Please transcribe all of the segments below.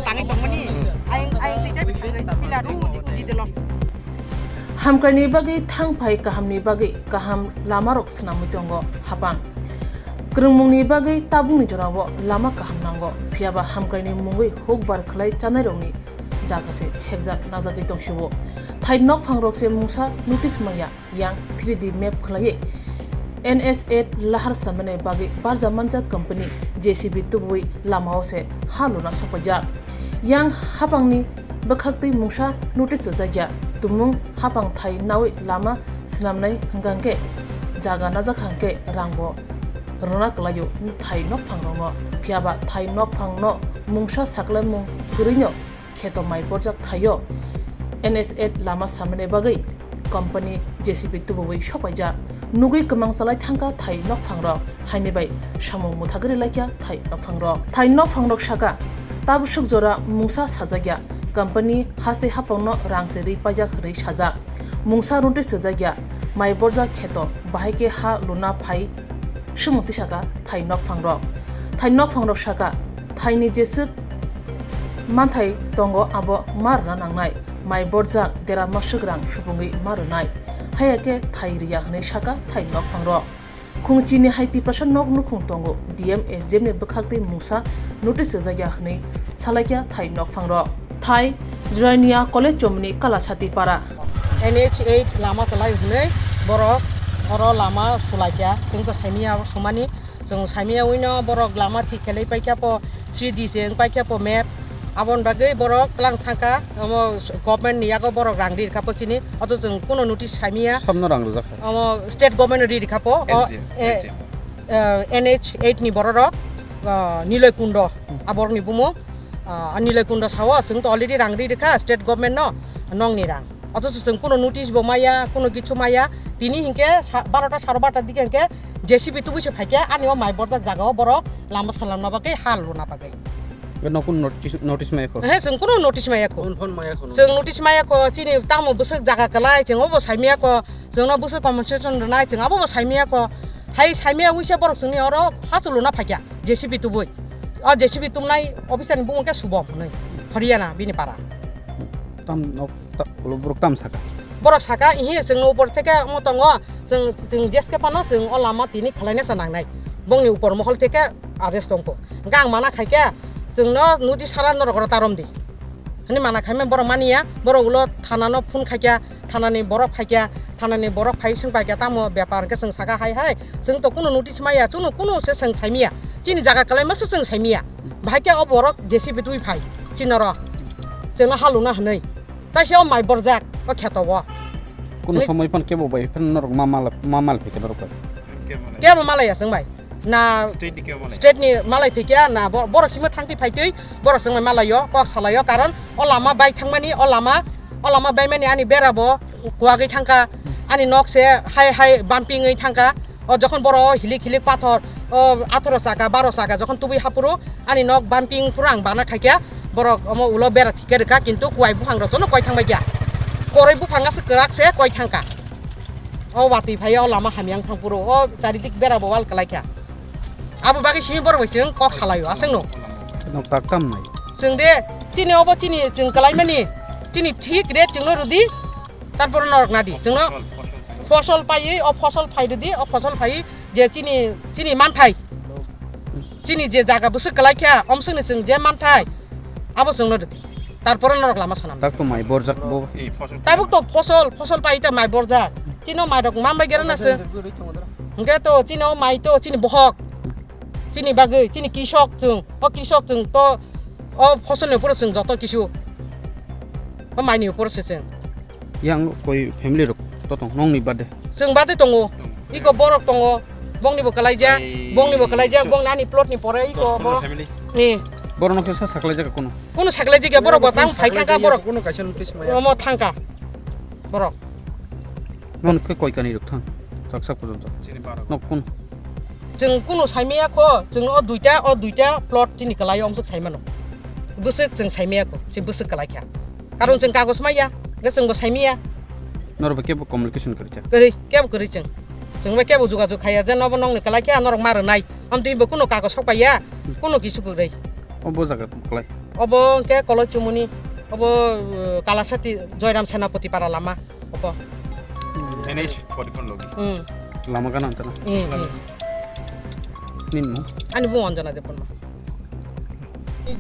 tangi Tongmani aing tidak bila uji delok hamkarni bagi thangpai kahamni bagi kaham lama rok snamui tongo hapang krungmungni bagi tabungni jorabo lama kaham nango phiaba hamkarni mungui hokbar khlai chanai rokni jaga se sekja najagi tongshubo thai nok phangrok se mungsa notice maya yang 3D map khlai NH8 Lahar samane bagi barja manja company JCB tubui lamao se haluna sopaja yang hapangni bakhakti mungsa notice jagya tumung hapang thai nawi lama snamnai hangangke jaga Najak hangke rangbo rona klayo thai nok phangrong phiaba thai nok phangno mungsa sakla mung kurinyo kheto mai porjak thayo NH8 lama samane bagi company JCB tubui sopaja nugui kemang salai thangka thai nok phangrok haini bai samung Mwthagwi laikya thai nok phangrok thai nok phangrok saka tabusuk jora mungsa sajagya company haste hapangno rangse ri pajak ri saja mungsa runti sajagya mai borja kheto bahike ha luna phai sumukti saka thai nok phangrok saka thai ni jesuk manthai tongo abo marna nangnai mai borja dera masugrang supungui marunai hayake thai riya hne saka thai nok phangrok khungchini haiti prasan nok nukhung tongo DMSJM ne bakhakti musa notice jagya hne salakya thai nok phangrok thai Rwya college chomni Swrangchati para NH8 lama kalai hne borok oro lama sulakya jengko saimia sumani jeng saimia wino borok lama thikelai paikya po 3D jeng paikya po map abon bagai borok klang thangka amo government niyago borok rangdi kapo chini ato jeng kono notice saimia samno rang Rwjakkha amo state government ri kapo NH8 ni borok nilai kundo abor ni bumo nilai kundo sawa jeng to already rangdi ka state government no nong ni rang ato jeng kono notice bo maya kono kichu maya tini hingke 12টা 12:30 দিকে হংকে JCB তু বুঝে ফাইকে আনিও মাই বর্দা জাগাও বড় লামা সালাম না বাকে হাল Luna বাকে নকুন notice মায়াকো হে जों কোনো নোটিস মায়াকো जों নোটিস মায়াকো চিনি তামো বসে জাগা কলাই जों অব সাইমিয়াকো जोंना বসে কমপেনসেশন নাই जों আবো সাইমিয়াকো হাই সাইমিয়া উইসে বড় जोंनि अरो हासु लुना फाइके জেসিবি তু বই জেসিবি তুমনাই অফিসারनि बुङके सुबम नै हरियाना बिनि पारा ताम नक ब्रक ताम साका borok saka ihi जों upor থেকে মতঙ্গ जों जेसके पानो जों अलामा तिनि खलायने सानांनाय बंनि upor महल থেকে आदेश दंको गां माना खायके जोंनो नुदि सारा नरगर तारमदि हनि माना खायमे borok मानिया borok उलो थानानो फुन खायके थानानि borok खायके थानानि borok फाय जों बायके तामो व्यापार के जों साका हाय जों तो कुनो नोटिस माया जोंनो कुनो से जों साइमिया चिनि जागा कलाय मासे जों साइमिया भायके अ borok जेसिबि दुइ फाय चिनर जोंना हालुना हनै ताइसेयाव माइ बरजाक अ खेतव কোন সময় পান কেবো বাই ফেন নরক মামাল ফেকে নরক কেবো মালায়া जों बाय ना स्टेट नि मालाय फैकिया ना borok सिमो थांति फायतै borok जों मालायो कक सालायो कारण अ लामा बाय थांमानि अ लामा बाय मानि आनि बेराबो कुवागै थांका आनि नकसे हाय बाम्पिङै थांका अ जखन बर हिलिक पाथर 18 साका 12 साका जखन तुबि हापुरु आनि नक बाम्पिङ पुरां बाना खायकिया borok अमो उलो बेरा थिकेरका किन्तु कुवाइ बुहांग्र जनो कय थांबाय गया कोरै बुफाङासो गोराकसे कय थांका अ वाति फायो लामा हामियां थांपुरो अ चारिदिक बेराबो वाल कलायखा आबो बागै सिमि बर बैसों कक सालायो आसेंनो नक ताकताम नाय जों दे चिनि अबो चिनि जों कलायमानि चिनि ठीक रेट जोंनो रुदि तारपर नरक नादि जोंनो फसल पायै अ फसल फायदि अ फसल फायै जे चिनि मानथाय चिनि जे जागा बुसो कलायखा अमसोंनो जों जे मानथाय आबो जोंनो रुदि তারপরে নরক লামা সানাম তাকতো মাই বরজাক বো তাইবুক তো ফসল পাইতা মাই বরজা চিনো মাই রক মামবাই গেরানাসে হংকে তো চিনো মাই তো চিনি বহক চিনি বাগৈ চিনি কৃষক जों তো অ ফসলनि উপর जों যত কিছু অ মাইनि উপর जों yang koi family rok to tong nongni bade जों बादै दङ इको बरक दङ बंनिबो कलायजा बं नानि प्लटनि परे इको बरक नि বরনো কেসা সাকলাই জায়গা কোনো সাকলাই জায়গা বরক বাতাং ফাইখাঙ্কা বরক কোনো কাইছে নোটিস মায়া অ থাঙ্কা বরক নন কে কয় কানি রক থাং তাকসা পর্যন্ত নক কোন जों কোনো সাইমিয়া ख जों अ दुइटा प्लट चिनि कलाय अमसक साइमानो बुसक जों साइमियाखौ जों बुसक कलायखा कारण जों कागज माया जोंबो साइमिया नरबे केबो कम्युनिकेशन करता करै जों बे केबो जुगाजुग खाया जेनबो नंनि कलायखा नरक मारनाय आमतिबो कोनो कागज सपाया कोनो किछु गरै अबो जागा कलाय অব কে কলচুমুনি অব কালাসাতি জয়রাম সেনাপতি পারা লামা অব NH44 লগি Lama kan antara. Ninmu. আনি বু অঞ্জনা দেবন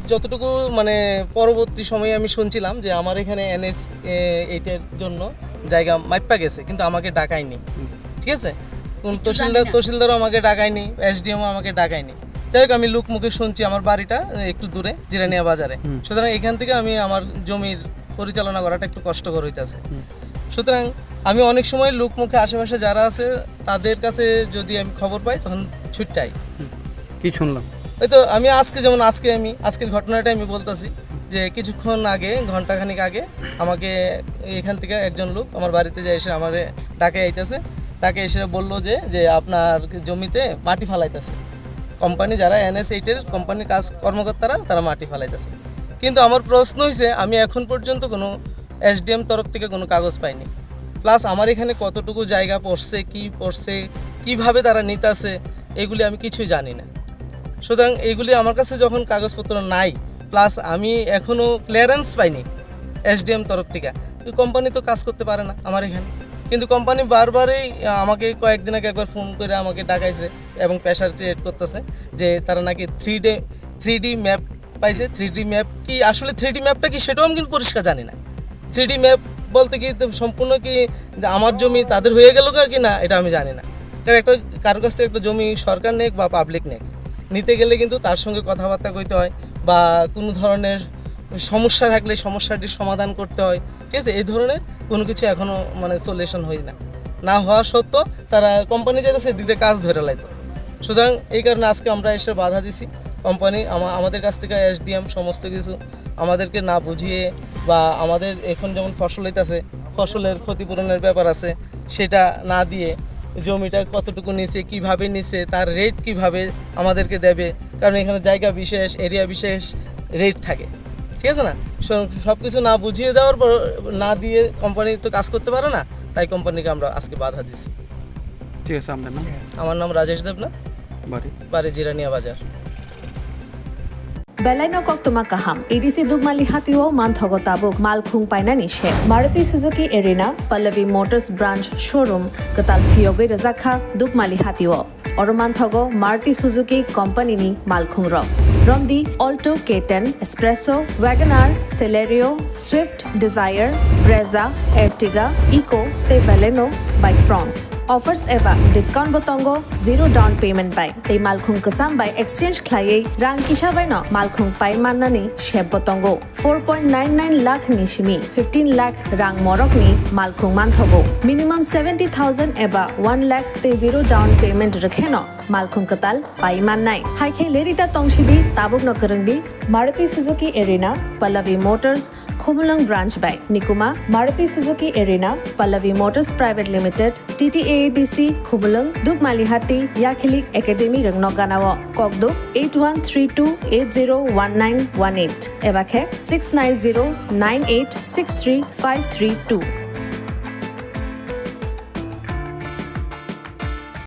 যতটুকু মানে পরবর্তী সময়ে আমি শুনছিলাম যে আমার এখানে NH8 এর জন্য জায়গা মাইপা গেছে কিন্তু আমাকে ডাকায়নি ঠিক আছে কোন তহসিলদারও আমাকে ডাকায়নি SDM আমাকে ডাকায়নি যাই হোক আমি লোক মুখে শুনছি আমার বাড়িটা একটু দূরে জিরানিয়া বাজারে সুতরাং এখান থেকে আমি আমার জমির পরিচালনা করাটা একটু কষ্টকর হইতেছে সুতরাং আমি অনেক সময় লোক মুখে আশেপাশে যারা আছে তাদের কাছে যদি আমি খবর পাই তখন ছুটটাই কি শুনলাম ওই তো আমি আজকের ঘটনাটা আমি বলতেছি যে কিছুক্ষণ আগে ঘন্টাখানিক আগে আমাকে এখান থেকে একজন লোক আমার বাড়িতে যায় এসে আমার ডাকে আইতেছে ডাকে এসে বললো যে আপনার জমিতে মাটি ফালাইতেছে কোম্পানি যারা NH8 এর কোম্পানির কর্মকর্তারা তারা মাটি ফালাইতেছে কিন্তু আমার প্রশ্ন হয়েছে আমি এখন পর্যন্ত কোনো SDM তরফ থেকে কোনো কাগজ পাইনি প্লাস আমার এখানে কতটুকু জায়গা পড়ছে কিভাবে তারা নিতেছে এগুলি আমি কিছুই জানি না সুতরাং এইগুলি আমার কাছে যখন কাগজপত্র নাই প্লাস আমি এখনও ক্লিয়ারেন্স পাইনি SDM তরফ থেকে কোম্পানি তো কাজ করতে পারে না আমার এখানে কিন্তু কোম্পানি বারবারই আমাকে কয়েকদিন আগে একবার ফোন করে আমাকে ডাকাইছে এবং প্রেশার ক্রিয়েট করতেছে যে তারা নাকি 3D ম্যাপ পাইছে 3D ম্যাপ কি আসলে 3D ম্যাপটা কি সেটাও আমি কিন্তু পরিষ্কার জানি না 3D ম্যাপ বলতে কি সম্পূর্ণ কি আমার জমি তাদের হয়ে গেল কি না এটা আমি জানি না কারণ কারোর কাছ থেকে একটা জমি সরকার নেক বা পাবলিক নেক নিতে গেলে কিন্তু তার সঙ্গে কথাবার্তা কইতে হয় বা কোনো ধরনের সমস্যা থাকলে সমস্যাটির সমাধান করতে হয় ঠিক আছে এই ধরনের কোনো কিছু এখনও মানে সলিউশন হয় না হওয়া সত্ত্বেও তারা কোম্পানি যেতেছে দিতে কাজ ধরে লাইতো সুতরাং এই কারণে আজকে আমরা এসে বাধা দিছি কোম্পানি আমাদের কাছ থেকে SDM সমস্ত কিছু আমাদেরকে না বুঝিয়ে বা আমাদের এখন যেমন ফসল হইতেছে ফসলের ক্ষতিপূরণের ব্যাপার আছে সেটা না দিয়ে জমিটা কতটুকু নিছে কিভাবে নিছে তার রেট কিভাবে আমাদেরকে দেবে কারণ এখানে জায়গা বিশেষ এরিয়া বিশেষ রেট থাকে ঠিক আছে না সব কিছু না বুঝিয়ে দেওয়ার পর না দিয়ে কোম্পানি তো কাজ করতে পারে না তাই কোম্পানিকে আমরা আজকে বাধা দিছি ঠিক আছে আপনার নাম আমার নাম রাজেশ দেবনাথ বাড়ি জিরানিয়া বাজার Belaino kok tuma kaham. EDC Dugmali Hatio Mwthagwi tabuk Malkhung paina nishe. Maruti Suzuki Arena Pallavi Motors branch showroom katal Fioge Rwjakkha Dugmali Hatio. Oro Mwthagwi Maruti Suzuki company ni Malkhung ro. Rondi Alto K10 Espresso Wagoner Celerio Swift Desire Brezza Ertiga Eco te Belaino by France. Offers eba discount botongo zero down payment by. Te Malkhung kasam by exchange khlaye rang kisha by no Malkhung pai manani sheb botongo 4.99 lakh nishimi 15 lakh rang morok ni Malkhung Mwthagwi. Minimum 70,000 eba 1 lakh te zero down payment rakheno Malkhung katal pai mannai. Haikhe lerita tongshidi tabuk no karangdi Maruti Suzuki Arena Pallavi Motors Khumulang branch by Nikuma Maruti Suzuki Arena Pallavi Motors Private Limited TTAADC Khumulang Dugmalihati Yakhilik Academy Rangno Ganawo Kokduk 8132801918 Ebakhe 69098635332